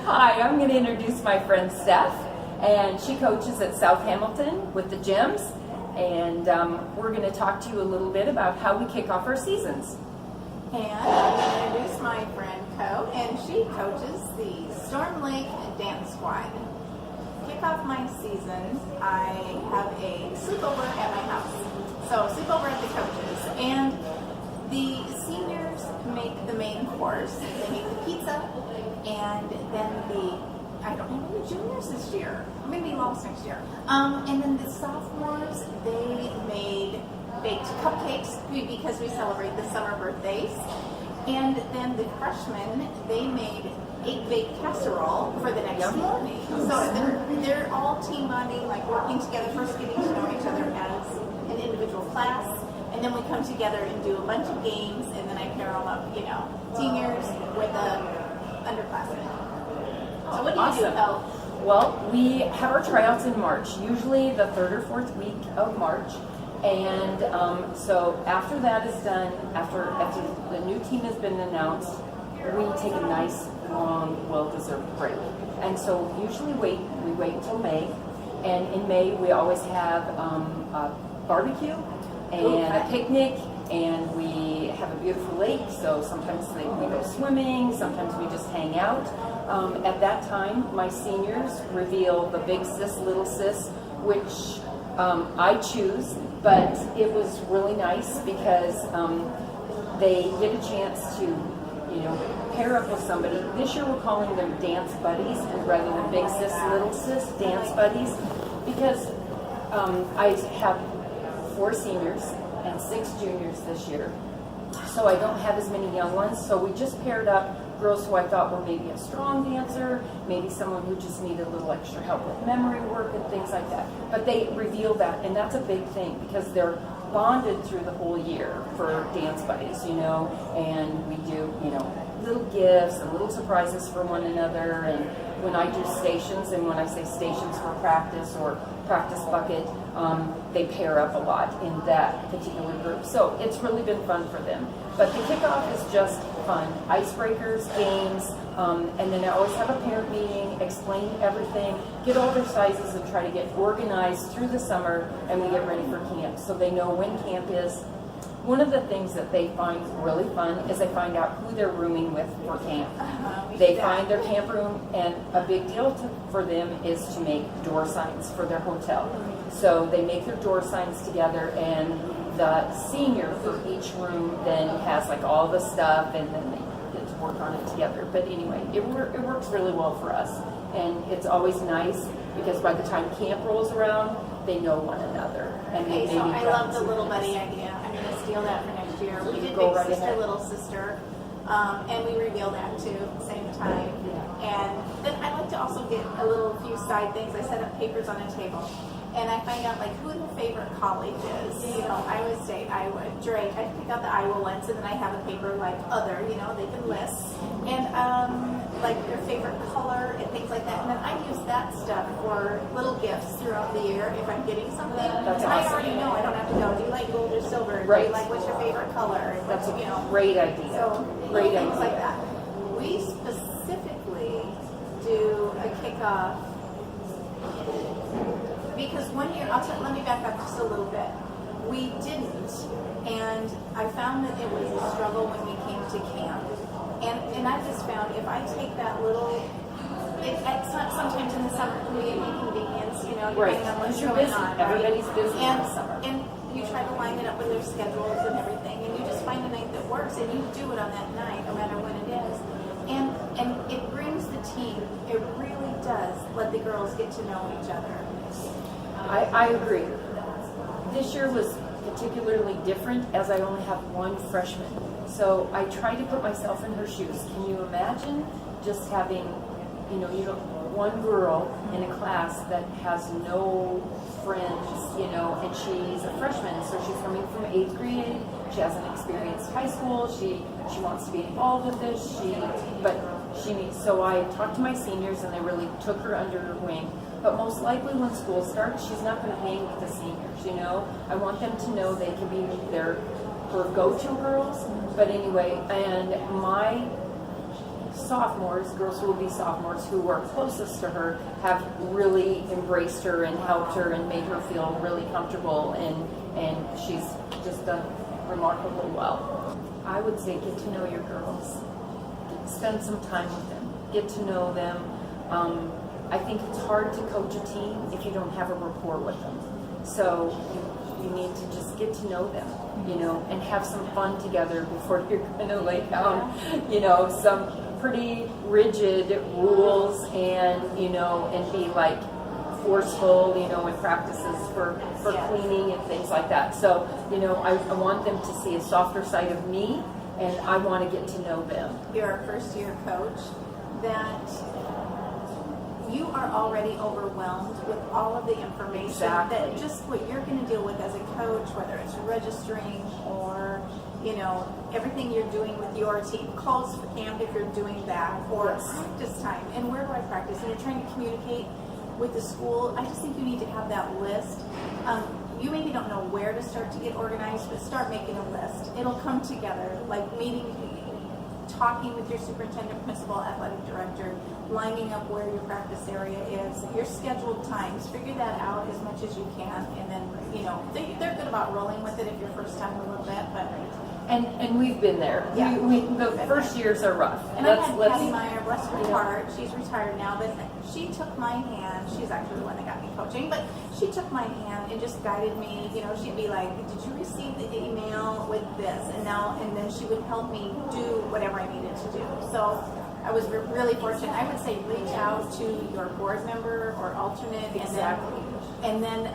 Hi, I'm going to introduce my friend Steph, and she coaches at South Hamilton with the Gems, and we're going to talk to you a little bit about how we kick off our seasons. And I'm going to introduce my friend Co, and she coaches the Storm Lake Dance Squad. Kick off my season, I have a sleepover at my house. So sleepover at the coaches, and the seniors make the main course. They make the pizza, and then I don't know the juniors this year. I'm going to be lost next year. And then the sophomores, they made baked cupcakes because we celebrate the summer birthdays. And then the freshmen, they made egg baked casserole for the next morning. So they're all team bonding, like working together, first getting to know each other as an individual class. And then we come together and do a bunch of games, and then I pair them up, seniors with the underclassmen. So what do you do, Phil? Well, we have our tryouts in March, usually the third or fourth week of March. And so after that is done, after the new team has been announced, we take a nice, long, well-deserved break. And so usually we wait until May. And in May, we always have a barbecue and a picnic, and we have a beautiful lake, so sometimes we go swimming, sometimes we just hang out. At that time, my seniors reveal the big sis, little sis, which I choose, but it was really nice because they get a chance to, pair up with somebody. This year we're calling them dance buddies, and rather than big sis, little sis, dance buddies, because I have 4 seniors and 6 juniors this year, so I don't have as many young ones. So we just paired up girls who I thought were maybe a strong dancer, maybe someone who just needed a little extra help with memory work and things like that. But they reveal that, and that's a big thing because they're bonded through the whole year for dance buddies, and we do, little gifts and little surprises for one another. And when I do stations, and when I say stations for practice or practice bucket, they pair up a lot in that particular group. So it's really been fun for them. But the kickoff is just fun. Icebreakers, games, and then I always have a parent meeting, explain everything, get all their sizes, and try to get organized through the summer, and we get ready for camp. So they know when camp is. One of the things that they find really fun is they find out who they're rooming with for camp. They find their camp room, and a big deal for them is to make door signs for their hotel. So they make their door signs together, and the senior for each room then has like all the stuff, and then they get to work on it together. But anyway, it works really well for us, and it's always nice because by the time camp rolls around, they know one another. And I love the little buddy idea. I'm going to steal that for next year. We did Big Sister, Little Sister, and we reveal that too at the same time. And then I like to also get a few side things. I set up papers on a table, and I find out like who their favorite college is. Iowa State, Iowa, Drake. I pick out the Iowa ones, and then I have a paper like other. They can list, and like their favorite color and things like that. And then I use that stuff for little gifts throughout the year if I'm getting something. That's I awesome. already know. I don't have to go. Do you like gold or silver? Right. Do you like what's your favorite color? That's a great idea. So great things idea. like that. We specifically do a kickoff because one year, let me back up just a little bit. We didn't, and I found that it was a struggle when we came to camp. And I just found if I take that little, it's not sometimes in the summer can be an inconvenience, depending on what's going on. Everybody's busy in the summer. And you try to line it up with their schedules and everything, and you just find a night that works, and you do it on that night, no matter when it is. And it brings the team. It really does let the girls get to know each other. I agree. This year was particularly different as I only have one freshman. So I try to put myself in her shoes. Can you imagine just having, one girl in a class that has no friends, and she's a freshman, so she's coming from 8th grade. She hasn't experienced high school. She wants to be involved with this. So I talked to my seniors, and they really took her under her wing. But most likely when school starts, she's not going to hang with the seniors, I want them to know they can be her go-to girls. But anyway, and my sophomores, girls who will be sophomores, who are closest to her, have really embraced her and helped her and made her feel really comfortable, and she's just done remarkably well. I would say get to know your girls. Spend some time with them. Get to know them. I think it's hard to coach a team if you don't have a rapport with them. So you need to just get to know them, and have some fun together before you're going to lay down, some pretty rigid rules and be like forceful, in practices for cleaning and things like that. So, I want them to see a softer side of me, and I want to get to know them. You're a first year coach, that you are already overwhelmed with all of the information. Exactly. That just what you're going to deal with as a coach, whether it's registering or everything you're doing with your team, calls for camp if you're doing that, or Yes. practice time, and where do I practice, and you're trying to communicate with the school. I just think you need to have that list. You maybe don't know where to start to get organized, but start making a list. It'll come together, like talking with your superintendent, principal, athletic director, lining up where your practice area is, your scheduled times. Figure that out as much as you can, and then they're good about rolling with it if you're first time a little bit, but. And we've been there. Yeah. The first years are rough. And I had Patty Meyer, bless her heart, she's retired now, but she took my hand. She's actually the one that got me coaching, but she took my hand and just guided me. She'd be like, "Did you receive the email with this?" And then she would help me do whatever I needed to do. So I was really fortunate. I would say reach out to your board member or alternate, Exactly. and then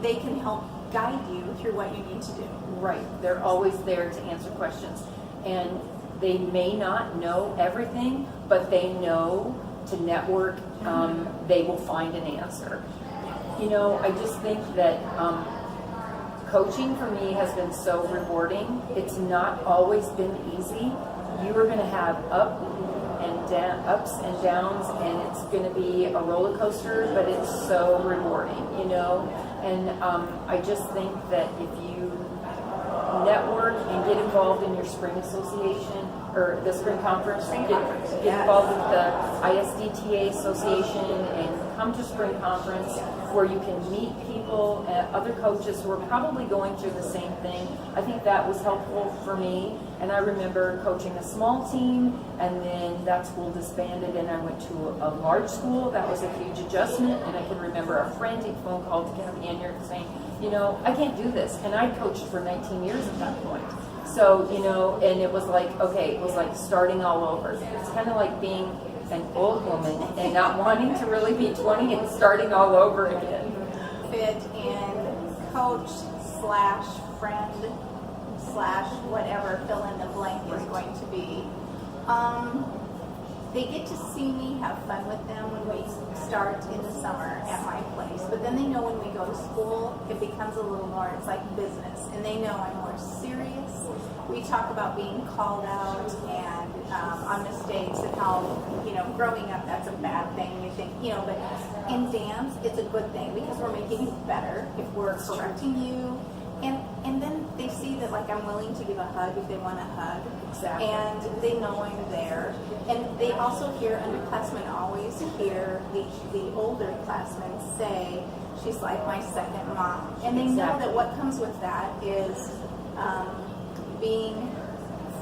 they can help guide you through what you need to do. Right. They're always there to answer questions. And they may not know everything, but they know to network. They will find an answer. I just think that coaching for me has been so rewarding. It's not always been easy. You are going to have ups and downs, and it's going to be a roller coaster, but it's so rewarding, And I just think that if you network and get involved in your spring association or the spring conference, get involved with the ISDTA association and come to spring conference where you can meet people, other coaches who are probably going through the same thing. I think that was helpful for me. And I remember coaching a small team, and then that school disbanded, and I went to a large school. That was a huge adjustment. And I can remember a frantic phone call to Kathy Anyard saying, I can't do this. And I coached for 19 years at that point. So, and it was like, okay, it was like starting all over. It's kind of like being an old woman and not wanting to really be 20 and starting all over again. Fit in coach / friend / whatever fill in the blank is going to be. They get to see me have fun with them when we start in the summer at my place, but then they know when we go to school, it becomes a little more, it's like business, and they know I'm more serious. We talk about being called out and on mistakes and how, growing up, that's a bad thing, you think, but in dance, it's a good thing because we're making you better if we're correcting you. And then they see that, like, I'm willing to give a hug if they want a hug. Exactly. And they know I'm there. And they also hear, underclassmen always hear the older classmen say, she's like my second mom. And they know that what comes with that is being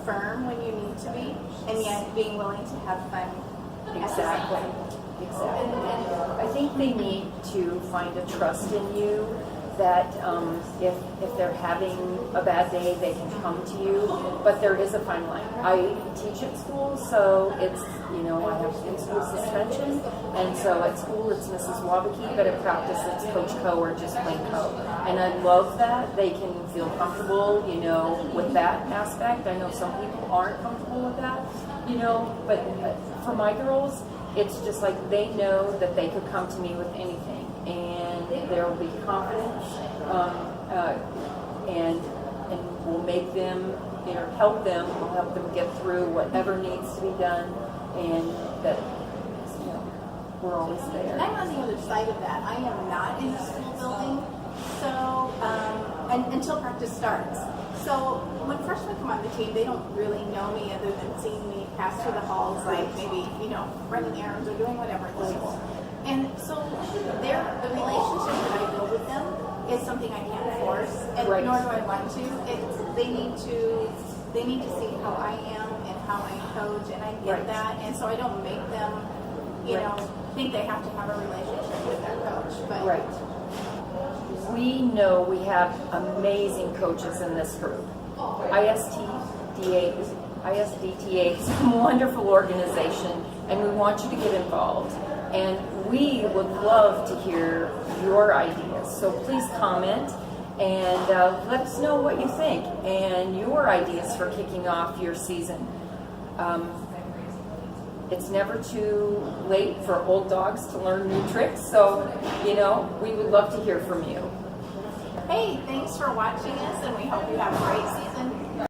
firm when you need to be, and yet being willing to have fun. Exactly. And I think they need to find a trust in you that if they're having a bad day, they can come to you. But there is a fine line. I teach at school, so it's, I have in-school suspension. And so at school, it's Mrs. Wabaki, but at practice, it's Coach Co or just plain Co. And I love that. They can feel comfortable, with that aspect. I know some people aren't comfortable with that, but for my girls, it's just like they know that they could come to me with anything, and there will be confidence, and we'll make them, help them. We'll help them get through whatever needs to be done, and that we're always there. And I'm on the other side of that. I am not in the school building, so until practice starts. So when freshmen come on the team, they don't really know me other than seeing me pass through the halls, like maybe, running errands or doing whatever at school. And so the relationship that I build with them is something I can't force, and Right. nor do I want to. They need to see how I am and how I coach, and I get Right. that. And so I don't make them, Right. think they have to have a relationship with their coach. But Right. We know we have amazing coaches in this group. ISDTA is a wonderful organization, and we want you to get involved. And we would love to hear your ideas. So please comment and let us know what you think and your ideas for kicking off your season. It's never too late for old dogs to learn new tricks, so we would love to hear from you. hey, thanks for watching us, and we hope you have a great season.